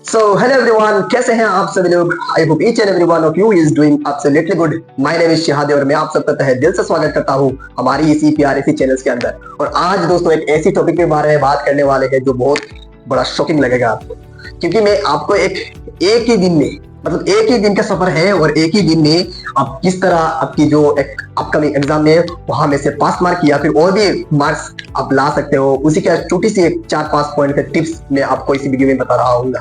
Hello everyone, कैसे हैं आप सभी लोग। I hope each and every one of you is doing absolutely good. My name is Shahade और मैं आप सबका तहे दिल से स्वागत करता हूं हमारी इसी प्यारे चैनल्स के अंदर। और आज दोस्तों एक ऐसी टॉपिक के बारे में बात करने वाले हैं जो बहुत बड़ा शॉकिंग लगेगा आपको, क्योंकि मैं आपको एक ही दिन में, मतलब एक ही दिन का सफर है और एक ही दिन में आप किस तरह आपकी जो एक अपकमिंग एग्जाम में वहां में से पास मार्क या फिर और भी मार्क्स आप ला सकते हो, उसी का छोटी सी एक 4-5 पॉइंट का टिप्स मैं आपको इसी वीडियो में बता रहा हूँ।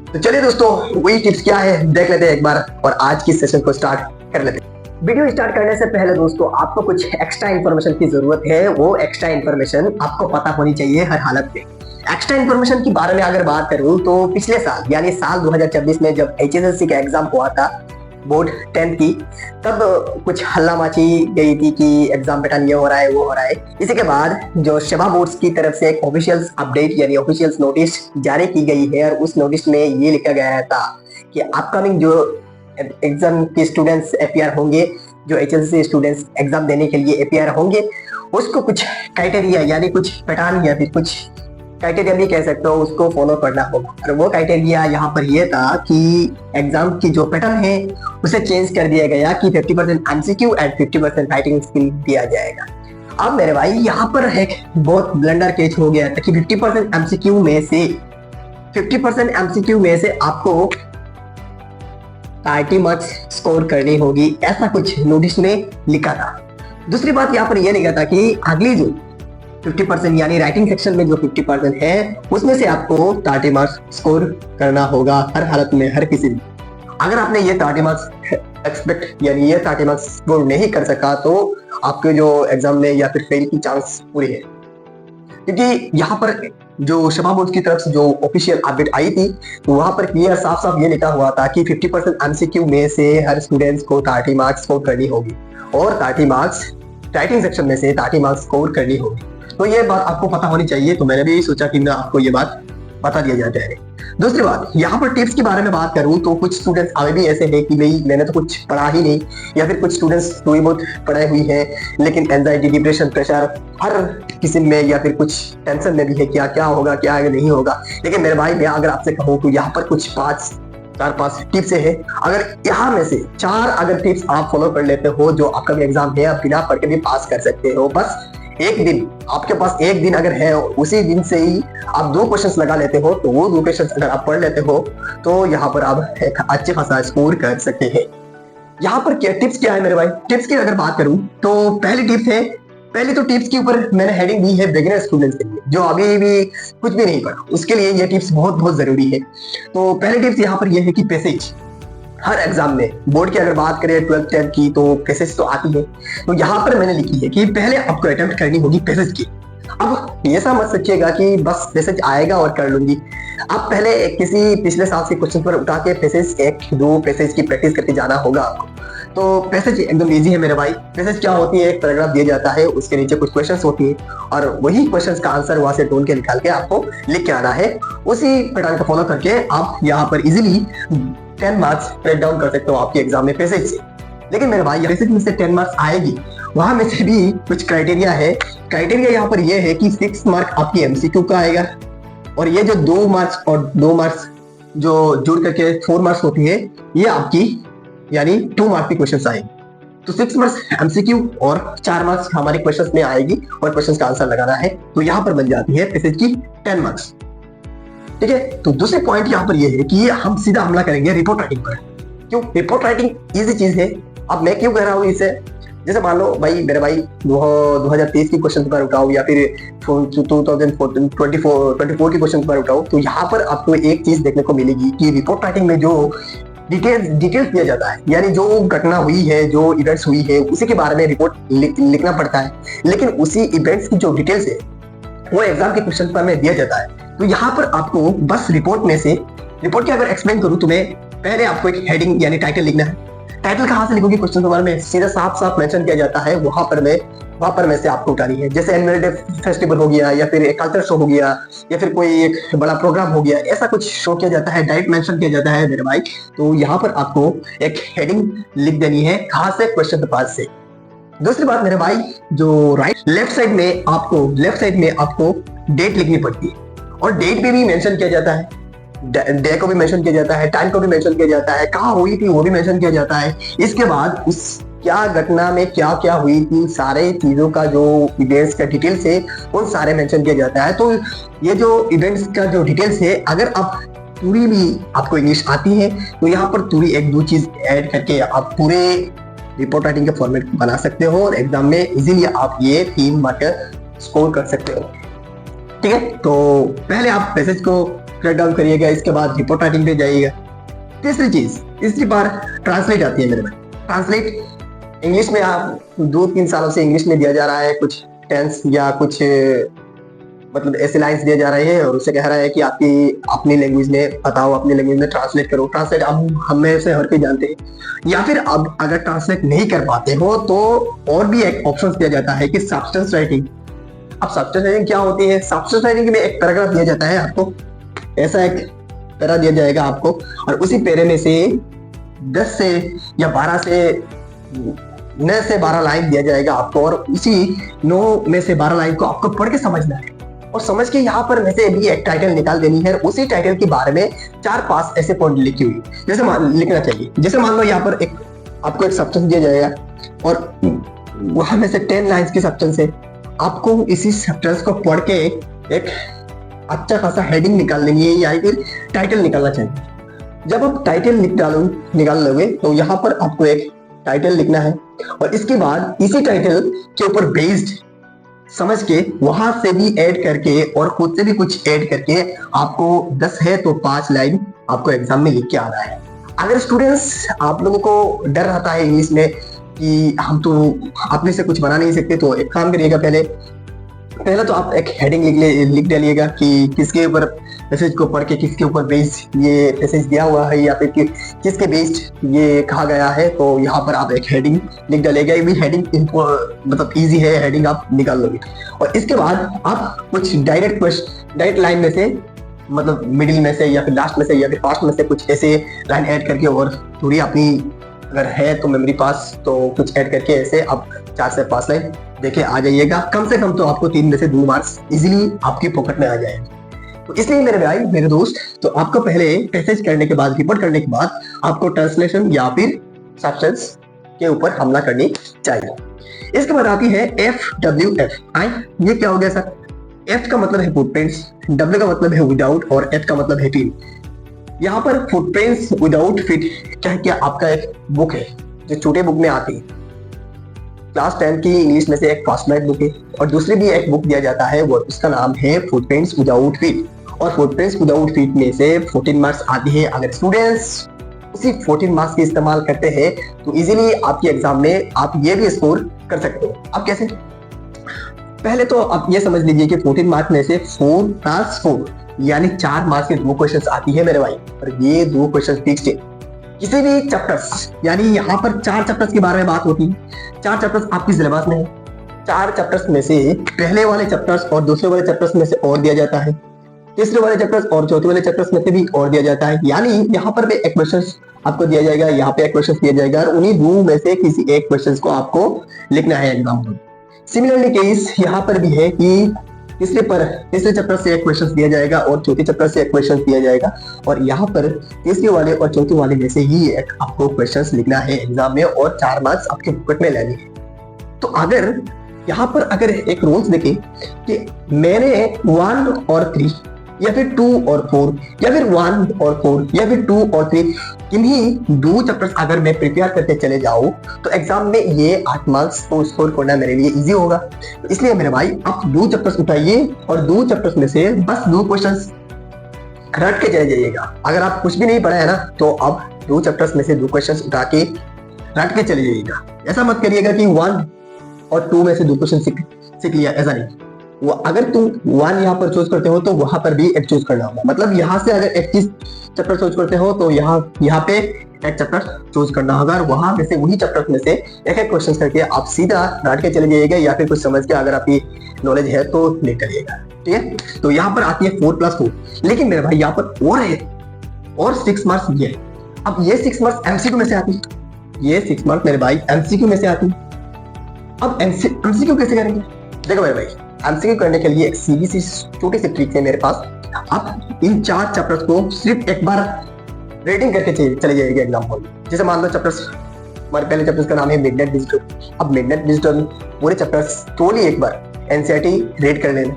तो चलिए दोस्तों, वही टिप्स क्या है देख लेते हैं एक बार और आज की सेशन को स्टार्ट कर लेते हैं। वीडियो स्टार्ट करने से पहले दोस्तों आपको कुछ एक्स्ट्रा इन्फॉर्मेशन की जरूरत है। वो एक्स्ट्रा इन्फॉर्मेशन आपको पता होनी चाहिए हर हालत में। एक्स्ट्रा इन्फॉर्मेशन के बारे में अगर बात करूं तो पिछले साल यानी साल 2024 में जब HSLC का एग्जाम हुआ था बोर्ड 10th की, तब कुछ हल्ला मची गई थी कि एग्जाम पैटर्न ये हो रहा है वो हो रहा है। इसी के बाद जो सेवा बोर्ड्स की तरफ से एक ऑफिशियल अपडेट यानी ऑफिशियल नोटिस जारी की गई है और उस नोटिस में ये लिखा गया था कि अपकमिंग जो एग्जाम के स्टूडेंट्स अपीयर होंगे, जो HSLC स्टूडेंट्स एग्जाम देने के लिए अपीयर होंगे, उसको कुछ क्राइटेरिया यानी कुछ पैटर्न या फिर कुछ क्राइटेरिया भी कह सकते हो, उसको फॉलो करना होगा। और वो क्राइटेरिया यहाँ पर ये था कि एग्जाम की जो पैटर्न है उसे चेंज कर दिया गया कि 50% MCQ एंड 50% राइटिंग स्किल दिया जाएगा। अब मेरे भाई यहाँ पर एक बहुत ब्लंडर केस हो गया था कि 50% MCQ में से आपको 30 मार्क्स स्कोर करनी होगी, ऐसा कुछ नोटिस में लिखा था। दूसरी बात यहाँ पर यह लिखा था कि अगली जो 50% यानी राइटिंग सेक्शन में जो 50% है उसमें से आपको 30 मार्क्स स्कोर करना होगा हर हालत में, हर किसी में। अगर आपने ये 30 मार्क्स एक्सपेक्ट यानी ये 30 मार्क्स स्कोर नहीं कर सका तो आपके जो एग्जाम में या फिर फेल की चांस पूरी है। क्योंकि यहाँ पर जो सेवा बोर्ड की तरफ से जो ऑफिशियल अपडेट आई थी तो वहां पर क्लियर साफ साफ ये लिखा हुआ था कि 50% MCQ में से हर स्टूडेंट्स को 30 मार्क्स स्कोर करनी होगी और 30 मार्क्स राइटिंग सेक्शन में से 30 मार्क्स स्कोर करनी होगी। तो ये बात आपको पता होनी चाहिए, तो मैंने भी सोचा कि मैं आपको ये बात बता दिया जाए। दूसरी बात, यहाँ पर टिप्स के बारे में बात करूं तो कुछ स्टूडेंट्स अभी भी ऐसे हैं कि भाई मैंने तो कुछ पढ़ा ही नहीं, या फिर कुछ स्टूडेंट्स थोड़ी बहुत पढ़ाई हुई है लेकिन एंजाइटी, डिप्रेशन, प्रेशर हर किस्म में या फिर कुछ टेंशन में भी है, क्या होगा क्या नहीं होगा। लेकिन मेरे भाई मैं अगर आपसे कहूँ तो यहाँ पर कुछ 4-5 टिप्स है। अगर यहाँ में से 4 अगर टिप्स आप फॉलो कर लेते हो जो आपका भी एग्जाम है आप बिना पढ़ के भी पास कर सकते हो। बस एक दिन, आपके पास एक दिन अगर है, उसी दिन से ही आप 2 क्वेश्चंस लगा लेते हो, तो वो 2 क्वेश्चंस अगर आप पढ़ लेते हो तो यहाँ पर आप एक अच्छे खासा स्कोर कर सकते हैं। यहाँ पर क्या टिप्स क्या है मेरे भाई, टिप्स की अगर बात करूं तो पहली तो टिप्स के ऊपर मैंने हेडिंग दी है बिगिनर स्टूडेंट्स के लिए जो अभी भी कुछ भी नहीं पढ़ा, उसके लिए ये टिप्स बहुत जरूरी है। तो पहली टिप्स यहाँ पर यह है कि पैसेज हर एग्जाम में, बोर्ड की अगर बात करें 12th 10th की तो पैसेज तो आती है। तो यहाँ पर मैंने लिखी है कि पहले आपको अटेम्प्ट करनी होगी पैसेज की। अब ये समझ सोचिएगा कि बस पैसेज आएगा और कर लूंगी। आप पहले किसी पिछले साल के क्वेश्चन पर उठा के पैसेज 1-2 पैसेज की प्रैक्टिस करके जाना होगा आपको। तो पैसेज एकदम इजी है मेरे भाई। पैसेज क्या होती है, एक पैराग्राफ दिया जाता है, उसके नीचे कुछ क्वेश्चंस होती है और वही क्वेश्चंस का आंसर वहां से ढूंढ के निकाल के आपको लिख के आना है। उसी पैटर्न को फॉलो करके आप यहाँ पर इजिली 10 मार्क्स ब्रेक डाउन कर सकते हो आपके एग्जाम में पैसेज से। लेकिन मेरे भाई पैसेज में से 10 मार्क्स आएगी, वहां में से भी कुछ क्राइटेरिया है। क्राइटेरिया यहाँ पर यह है कि 6 मार्क आपकी MCQ का आएगा और ये जो 2 मार्क्स और 2 मार्क्स जो जुड़ करके 4 मार्क्स होती है, ये आपकी यानी 2 मार्क्स की क्वेश्चन आएगी। तो 6 मार्क्स MCQ और 4 मार्क्स हमारे क्वेश्चन में आएगी और क्वेश्चन का आंसर लगाना है। तो यहाँ पर बन जाती है पैसेज की 10 मार्क्स। ठीक है, तो दूसरे पॉइंट यहाँ पर यह है कि हम सीधा हमला करेंगे रिपोर्ट राइटिंग पर। क्यों? रिपोर्ट राइटिंग इजी चीज है। अब मैं क्यों कह रहा हूँ इसे, जैसे मान लो भाई मेरे भाई 2023 की क्वेश्चन पर उठाओ या फिर 2024 की क्वेश्चन पर उठाओ, तो यहाँ पर आपको एक चीज देखने को मिलेगी कि रिपोर्ट राइटिंग में जो डिटेल्स दिया जाता है, यानी जो घटना हुई है, जो इवेंट्स हुई है, उसी के बारे में रिपोर्ट लिखना पड़ता है। लेकिन उसी इवेंट्स की जो डिटेल्स है वो एग्जाम के क्वेश्चन पर में दिया जाता है। तो यहाँ पर आपको बस रिपोर्ट की अगर एक्सप्लेन करूँ तो मैं पहले आपको एक हेडिंग यानी टाइटल लिखना है। टाइटल कहाँ से लिखोगे क्वेश्चन के बारे में सीधा साफ मेंशन किया जाता है, वहां पर में से आपको उठानी है। जैसे एनुअल डे फेस्टिवल हो गया या फिर एक कल्चर शो हो गया या फिर कोई एक बड़ा प्रोग्राम हो गया, ऐसा कुछ शो किया जाता है, डायरेक्ट मेंशन किया जाता है मेरे भाई। तो यहाँ पर आपको एक हेडिंग लिख देनी है, कहाँ से, क्वेश्चन पेपर से। दूसरी बात मेरे भाई, जो लेफ्ट साइड में आपको डेट लिखनी पड़ती है और डेट पे भी मेंशन किया जाता है डे को भी मेंशन किया जाता है, टाइम को भी मेंशन किया जाता है, कहाँ हुई थी वो भी मेंशन किया जाता है। इसके बाद उस क्या घटना में क्या क्या हुई थी, सारे चीजों का जो इवेंट्स का डिटेल्स है उन सारे मेंशन किया जाता है। तो ये जो इवेंट्स का जो डिटेल्स है, अगर आप पूरी भी आपको इंग्लिश आती है तो यहाँ पर पूरी एक दो चीज ऐड करके आप पूरे रिपोर्ट राइटिंग के फॉर्मेट बना सकते हो और एग्जाम में इजीली आप ये 3 मार्क स्कोर कर सकते हो। ठीक है, तो पहले आप पैसेज को क्रैक डाउन करिएगा, इसके बाद रिपोर्ट राइटिंग पे जाइएगा। तीसरी बार ट्रांसलेट आती है मेरे में। ट्रांसलेट इंग्लिश में आप 2-3 सालों से इंग्लिश में दिया जा रहा है, कुछ टेंस या कुछ मतलब ऐसे लाइंस दिए जा रहे हैं और उसे कह रहा है कि आपकी अपनी लैंग्वेज में बताओ, अपनी लैंग्वेज में ट्रांसलेट करो। ट्रांसलेट अब हम में से हर कोई जानते हैं। या फिर अब अगर ट्रांसलेट नहीं कर पाते हो तो और भी एक ऑप्शन दिया जाता है कि सब्सटेंस राइटिंग। अब सब्सटेंस राइटिंग क्या होती है? सब्सटेंस राइटिंग में एक पैराग्राफ दिया जाता है आपको, ऐसा एक पैरा दिया जाएगा आपको और उसी पैरे में से 10 से या 12 से 9 से 12 लाइन दिया जाएगा आपको और उसी 9 में से 12 लाइन को आपको पढ़ के समझना है और समझ के यहाँ पर में से भी एक टाइटल निकाल देनी है। उसी टाइटल के बारे में 4-5 ऐसे पॉइंट लिखी हुई जैसे लिखना चाहिए। जैसे मान लो यहाँ पर एक आपको एक सब्सटेंस दिया जाएगा और वहां में से 10 लाइंस की सब्सटेंस है। आपको इसी सब्सटेंस को पढ़ के एक अच्छा खासा हेडिंग निकाल लेनी है या फिर टाइटल निकालना चाहिए। जब आप टाइटल निकाल लोगे तो यहाँ पर आपको एक टाइटल लिखना है और इसके बाद इसी टाइटल के ऊपर बेस्ड समझ के वहां से भी ऐड करके और खुद से भी कुछ ऐड करके आपको 10 है तो 5 लाइन आपको एग्जाम में लिख के आना है। अगर स्टूडेंट्स आप लोगों को डर रहता है इंग्लिश में कि हम तो अपने से कुछ बना नहीं सकते, तो एक काम करिएगा, पहले तो आप एक हेडिंग लिख डालिएगा कि किसके ऊपर मैसेज को पढ़ के किसके ऊपर बेस्ड ये मैसेज दिया हुआ है या फिर किसके बेस्ड ये कहा गया है। तो यहाँ पर आप एक हेडिंग लिख डालिएगा। ये भी हेडिंग मतलब इजी है, हेडिंग आप निकाल लोगे और इसके बाद आप कुछ डायरेक्ट लाइन में से मतलब मिडिल में से या फिर लास्ट में से या फिर फास्ट में से कुछ ऐसे लाइन ऐड करके और थोड़ी अपनी अगर है तो मेमोरी पास तो कुछ ऐड करके ऐसे आप 4 से 5 लाइन देखे आ जाइएगा। कम से कम तो आपको 3 में से 2 मार्क्स इजीली आपकी पॉकेट में आ जाएंगे। तो इसलिए मेरे भाई मेरे दोस्त, तो आपको पहले पैसेज करने के बाद रिपोर्ट करने के बाद आपको ट्रांसलेशन या फिर सब्सटेंस के ऊपर हमला करनी चाहिए। इसके बाद आती है FWF। ये क्या हो गया सर? F का मतलब है फुटप्रिंट्स, W का मतलब है विदाउट और F का मतलब है फिट। यहाँ पर फुटप्रिंट्स विदाउट फिट क्या आपका एक बुक है जो छोटे बुक में आती है। क्लास 10 की इंग्लिश में से एक फॉर्मेट बुक है और दूसरी भी एक बुक दिया जाता है, वो उसका नाम है फुटप्रिंट्स विदाउट फिट। और फुटप्रिंट्स विदाउट फिट में से 14 मार्क्स आती है। अगर स्टूडेंट्स उसी 14 मार्क्स के इस्तेमाल करते हैं तो इजीली आपके एग्जाम में आप ये भी स्कोर कर सकते हो। अब कैसे? पहले तो आप ये समझ लीजिए कि 14 मार्क्स में से 4 + 4 यानी 4 मार्क्स के 2 क्वेश्चंस आती है मेरे भाई और ये 2 क्वेश्चंस फिक्स्ड है। किसी भी चैप्टर्स यानी यहाँ पर 4 चैप्टर्स के बारे में बात होती है। 4 चैप्टर्स आपकी सिलेबस में है। 4 चैप्टर्स में से पहले वाले चैप्टर्स और दूसरे वाले चैप्टर्स में से और दिया जाता है, तीसरे वाले चैप्टर्स और चौथे वाले चैप्टर्स में से भी और दिया जाता है। यानी यहाँ पर भी एक क्वेश्चन आपको दिया जाएगा, यहाँ पे एक क्वेश्चन दिया जाएगा और उन्हीं 2 में से किसी एक क्वेश्चन को आपको लिखना है एग्जाम में। सिमिलरली केस यहाँ पर भी है कि तीसरे चैप्टर से एक क्वेश्चन दिया जाएगा और चौथे चैप्टर से एक क्वेश्चन दिया जाएगा और यहाँ पर तीसरे वाले और चौथे वाले में से ही एक आपको क्वेश्चंस लिखना है एग्जाम में और 4 मार्क्स आपके पॉकेट में लेने हैं। तो अगर यहाँ पर अगर एक रूल्स देखें कि मैंने 1 और 3 या फिर 2 और 4 या फिर 1 और 4 या फिर 2 और 3 इन्हीं 2 चैप्टर्स अगर मैं प्रिपेयर करते चले जाऊं तो एग्जाम में ये 8 मार्क्स को स्कोर करना मेरे लिए इजी होगा। तो इसलिए मेरे भाई आप 2 चैप्टर्स उठाइए और 2 चैप्टर्स में से बस 2 क्वेश्चंस रट के चले जाइएगा। अगर आप कुछ भी नहीं पढ़ा है ना तो आप 2 चैप्टर्स में से 2 क्वेश्चंस उठा के रट के चले जाइएगा। ऐसा मत करिएगा कि 1 और 2 में से 2 क्वेश्चन सीख लिया, ऐसा नहीं। वो अगर तुम 1 यहाँ पर चूज करते हो तो वहां पर भी एक चूज करना होगा। मतलब यहाँ से अगर एक चीज चैप्टर चूज करते हो तो यहाँ पे एक चैप्टर चूज करना होगा और वहां में से वही चैप्टर में से एक क्वेश्चन करके आप सीधा रट के चले जाइएगा या फिर कुछ समझ के अगर आपकी नॉलेज है तो लिख करिएगा। ठीक है, तो यहाँ पर आती है 4+4। लेकिन मेरे भाई यहाँ पर और है और 6 मार्क्स ये। अब ये 6 मार्क्स एमसीक्यू में से आती है। ये 6 मार्क्स मेरे भाई एमसीक्यू में से आती है। अब एमसीक्यू कैसे करेंगे? देखो मेरे भाई, एमसीक्यू करने के लिए एक सीधी सी छोटी सी ट्रिक है मेरे पास। आप इन 4 चैप्टर्स को सिर्फ एक बार रेटिंग करके चले जाइएगा एग्जाम हॉल में। जैसे मान लो चैप्टर्स, हमारे पहले चैप्टर्स का नाम है मिडनाइट डिजिटल। अब मिडनाइट डिजिटल पूरे चैप्टर्स ट्रोली एक बार एनसीईआरटी रेड कर लेना,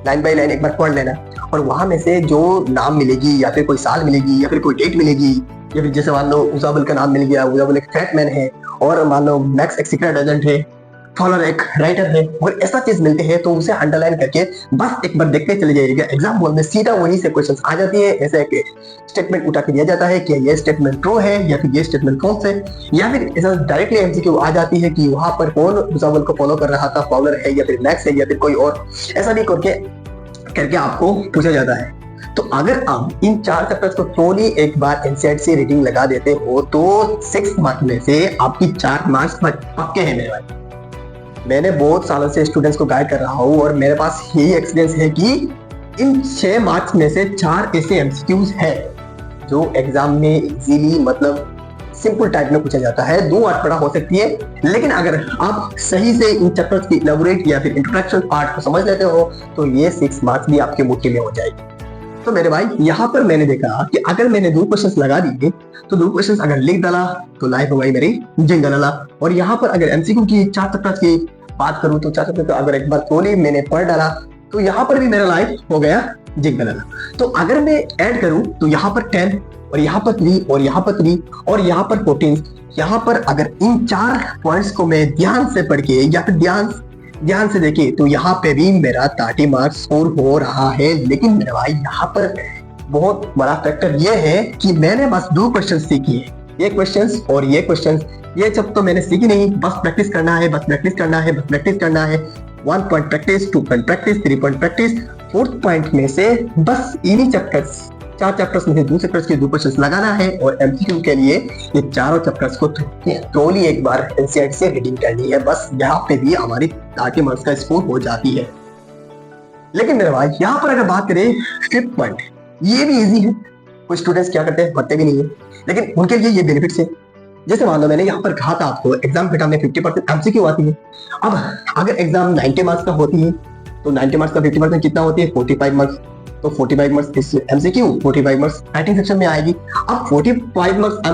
लाइन बाय लाइन एक बार पढ़ लेना, और वहां में से जो नाम मिलेगी या फिर कोई साल मिलेगी या फिर कोई डेट मिलेगी, या फिर जैसे मान लो उजाबुल का नाम मिल गया, उजाबुल एक फैटमैन है, और मान लो मैक्स एक सीक्रेट एजेंट है, फॉलोअर एक राइटर है, और ऐसा चीज मिलते हैं तो उसे अंडरलाइन करके बस एक बार देखते चले जाइएगा। एग्जाम हॉल में सीधा वहीं से क्वेश्चन आ जाती है। ऐसे एक स्टेटमेंट उठा के दिया जाता है कि ये स्टेटमेंट ट्रू है या फिर ये स्टेटमेंट फॉल्स है, या फिर ऐसा डायरेक्टली एमसीक्यू आ जाती है कि वहां पर कौन उजाबुल को फॉलो कर रहा था, फॉलोअर है या फिर मैक्स है या फिर कोई और, ऐसा भी करके आपको पूछा जाता है। तो अगर आप इन 4 चैप्टर्स को ट्रोली एक बार एनसीईआरटी से रेटिंग लगा देते हो तो 6 मार्क्स में से आपकी 4 मार्क्स पक्के हैं मेरे भाई। मैंने बहुत सालों से स्टूडेंट्स को गाइड कर रहा हूँ और मेरे पास यही एक्सपीरियंस है कि इन 6 मार्क्स में से 4 ऐसे एमसीक्यूज है जो एग्जाम में इजीली मतलब सिंपल टाइप में पूछा जाता है। 2 अटपटा हो सकती है, लेकिन अगर आप सही से इन चैप्टर्स की इलैबोरेट या फिर इंट्रोडक्शन पार्ट को समझ लेते हो तो ये 6 मार्क्स भी आपके मुट्ठी में हो जाएगी। तो मेरे भाई यहाँ पर मैंने देखा कि अगर मैंने 2 क्वेश्चंस लगा दिए तो 2 क्वेश्चंस अगर लिख डाला तो लाइफ हो गई मेरी जिंगलाला। और यहाँ पर अगर एमसीक्यू की 4 चैप्टर्स की बात करूं तो 4 चैप्टर अगर एक बार ट्रोली मैंने पढ़ डाला तो यहाँ पर भी मेरा लाइफ हो गया जिंगलाला। तो अगर मैं ऐड करूं तो यहाँ पर 10 और यहाँ पर 3 और यहाँ पर 3 और यहाँ पर 14, यहाँ पर अगर इन 4 पॉइंट्स को मैं ध्यान से पढ़ के या फिर ध्यान से देखिए तो यहाँ पे भी मेरा 30 मार्क्स स्कोर हो रहा है। लेकिन मेरे भाई यहाँ पर बहुत बड़ा फैक्टर ये है कि मैंने बस 2 क्वेश्चन सीखी है, ये क्वेश्चंस और ये क्वेश्चंस, ये सब तो मैंने सीखी नहीं, बस प्रैक्टिस करना है, बस प्रैक्टिस करना है, बस प्रैक्टिस करना है। 1 point practice, 2 point practice, 3 point practice, 4th point में से बस इन्हीं चैप्टर्स 4 चैप्टर्स में से 2 चैप्टर्स के 2 क्वेश्चंस लगाना है और एमसीक्यू के लिए ये चारों चैप्टर्स को ट्रोली एक बार एनसीईआरटी से रीडिंग करनी है। बस यहाँ पे भी हमारी 30 मार्क्स का स्कोर हो जाती है। लेकिन मेरे भाई यहाँ पर अगर बात करें 5th पॉइंट, ये भी इजी है, कुछ स्टूडेंट्स क्या करते हैं पढ़ते भी नहीं है, लेकिन उनके लिए ये बेनिफिट्स है। जैसे मान लो मैंने यहाँ पर कहा था आपको एग्जाम बेटा में 50% एमसीक्यू आती है। अब अगर एग्जाम 90 मार्क्स का होती है तो 90 मार्क्स का 50% कितना होती है 45 मार्क्स, तो 45 marks MCQ, 45 marks writing section में आएगी। अब 45 मार्क्स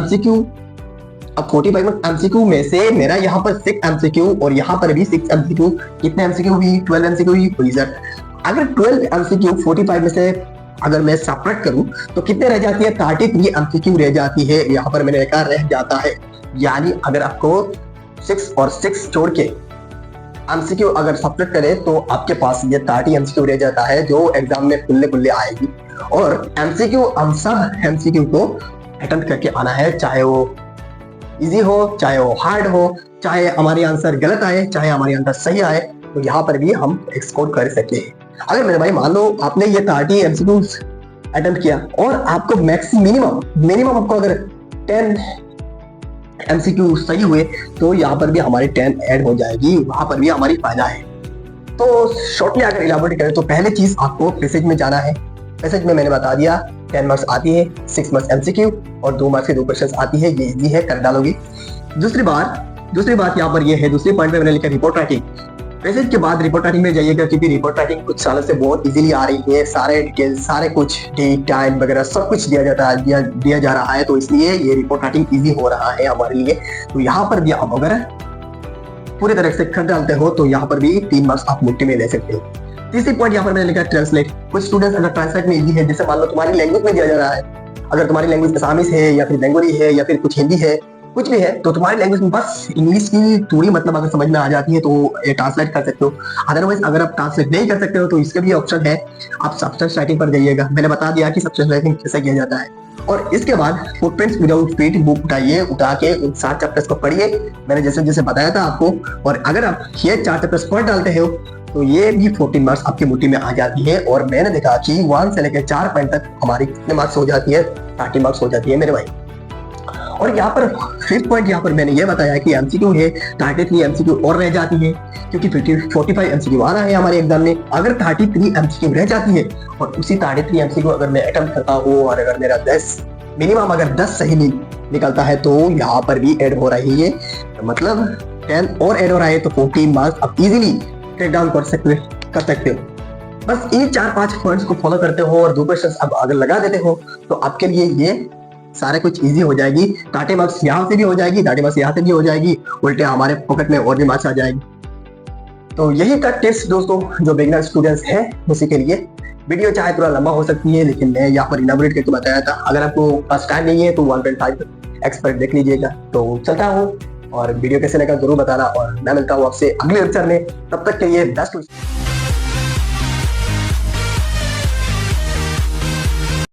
एमसीक्यू में से मेरा यहाँ पर 6 एमसीक्यू और यहाँ पर भी 6 एमसीक्यू, कितने एमसीक्यू हुई 12 एमसीक्यू हुई सर। अगर 12 एमसीक्यू 45 में से अगर मैं सब्ट्रैक्ट करूं तो कितने रह जाती है 33 एमसीक्यू रह जाती है। यहाँ पर मैंने लिखा रह जाता है, यानी अगर आपको 6 और 6 जोड़ के एमसीक्यू अगर सब्ट्रैक्ट करें तो आपके पास ये 30 एमसीक्यू रह जाता है जो एग्जाम में खुले आएगी। और एमसीक्यू हम सब एमसीक्यू को अटेम्प्ट करके आना है, चाहे वो इजी हो, चाहे वो हार्ड हो, चाहे हमारे आंसर गलत आए, चाहे हमारे आंसर सही आए, तो यहाँ पर भी हम स्कोर कर सकते हैं। अगर मेरे भाई मान लो आपने ये 30 एमसीक्यू अटेम्प्ट किया और आपको मिनिमम आपको अगर 10 एमसीक्यू सही हुए तो यहाँ पर भी हमारी 10 ऐड हो जाएगी, वहां पर भी हमारी फायदा है। तो शॉर्टली अगर इलाबोरेट करें तो पहले चीज आपको पैसेज में जाना है। पैसेज में मैंने बता दिया 10 मार्क्स आती है, 6 मार्क्स एमसीक्यू और 2 मार्क्स के 2 क्वेश्चन आती है, ये इजी है, कर डालोगे। दूसरी बात यहाँ पर ये है, दूसरे पॉइंट में मैंने लिखा रिपोर्ट राइटिंग। पैसेज के बाद रिपोर्ट राइटिंग में जाइएगा क्योंकि रिपोर्ट राइटिंग कुछ सालों से बहुत इजीली आ रही है, सारे डिटेल्स, सारे कुछ डेट टाइम वगैरह सब कुछ दिया जा रहा है, तो इसलिए ये रिपोर्ट राइटिंग इजी हो रहा है हमारे लिए। तो यहाँ पर भी आप अगर पूरी तरह से कर डालते हो तो यहाँ पर भी 3 मार्क्स आप मुट्ठी में ले सकते हो। तीसरी पॉइंट यहाँ पर मैंने लिखा ट्रांसलेट। कुछ स्टूडेंट्स अगर ट्रांसलेट में इजी है, जैसे मान लो तुम्हारी लैंग्वेज में दिया जा रहा है, अगर तुम्हारी लैंग्वेज असामीज है या फिर बंगाली है या फिर कुछ हिंदी है, कुछ भी है, तो तुम्हारी लैंग्वेज में बस इंग्लिश की थोड़ी मतलब अगर समझ में आ जाती है तो ये ट्रांसलेट कर सकते हो। अदरवाइज अगर आप ट्रांसलेट नहीं कर सकते हो तो इसका भी ऑप्शन है, आप सब्सटेंस राइटिंग पर जाइएगा। मैंने बता दिया कि सब्सटेंस राइटिंग कैसे किया जाता है। और इसके बाद फुटप्रिंट्स विदाउट फीट बुक उठा के उन 7 चैप्टर्स को पढ़िए, मैंने जैसे बताया था आपको। और अगर आप ये 4 चैप्टर्स पढ़ डालते हो तो ये भी 14 मार्क्स आपकी मुट्ठी में आ जाती है। और मैंने देखा कि 1 से लेकर 4 पॉइंट तक हमारी कितने मार्क्स हो जाती है, 30 मार्क्स हो जाती है मेरे भाई। और यहाँ पर 5th पॉइंट यहाँ पर मैंने ये बताया कि एमसीक्यू है 33 एमसीक्यू और रह जाती है, क्योंकि 45 एमसीक्यू आ रहा है हमारे एग्जाम में। अगर 33 एमसीक्यू रह जाती है और उसी 33 एमसीक्यू अगर मैं अटेम्प्ट करता हूँ और अगर मेरा 10 मिनिमम अगर 10 सही निकलता है तो यहाँ पर भी ऐड हो रही है, मतलब 10 और ऐड हो रहा है तो 14 मार्क्स आप इजीली टेक डाउन कर सकते हो। बस ये 4-5 पॉइंट्स को फॉलो करते हो और 2 क्वेश्चन अब अगर लगा देते हो तो आपके लिए ये सारे कुछ इजी हो जाएगी। 30 मार्क्स यहाँ से भी हो जाएगी, 30 मार्क्स यहाँ से भी हो जाएगी, उल्टे हमारे पॉकेट में और भी मार्क्स आ जाएगी। तो यही था टिप्स दोस्तों जो बिगिनर स्टूडेंट्स हैं उसी के लिए। वीडियो चाहे थोड़ा लंबा हो सकती है लेकिन मैं यहाँ पर इनाबोरेट करके बताया था। अगर आपको फर्स्ट टाइम नहीं है तो 1.5 एक्सपर्ट देख लीजिएगा। तो चलता हूँ और वीडियो कैसे लगा जरूर बताना और मैं मिलता हूँ आपसे अगले लेक्चर में। तब तक के लिए बेस्ट।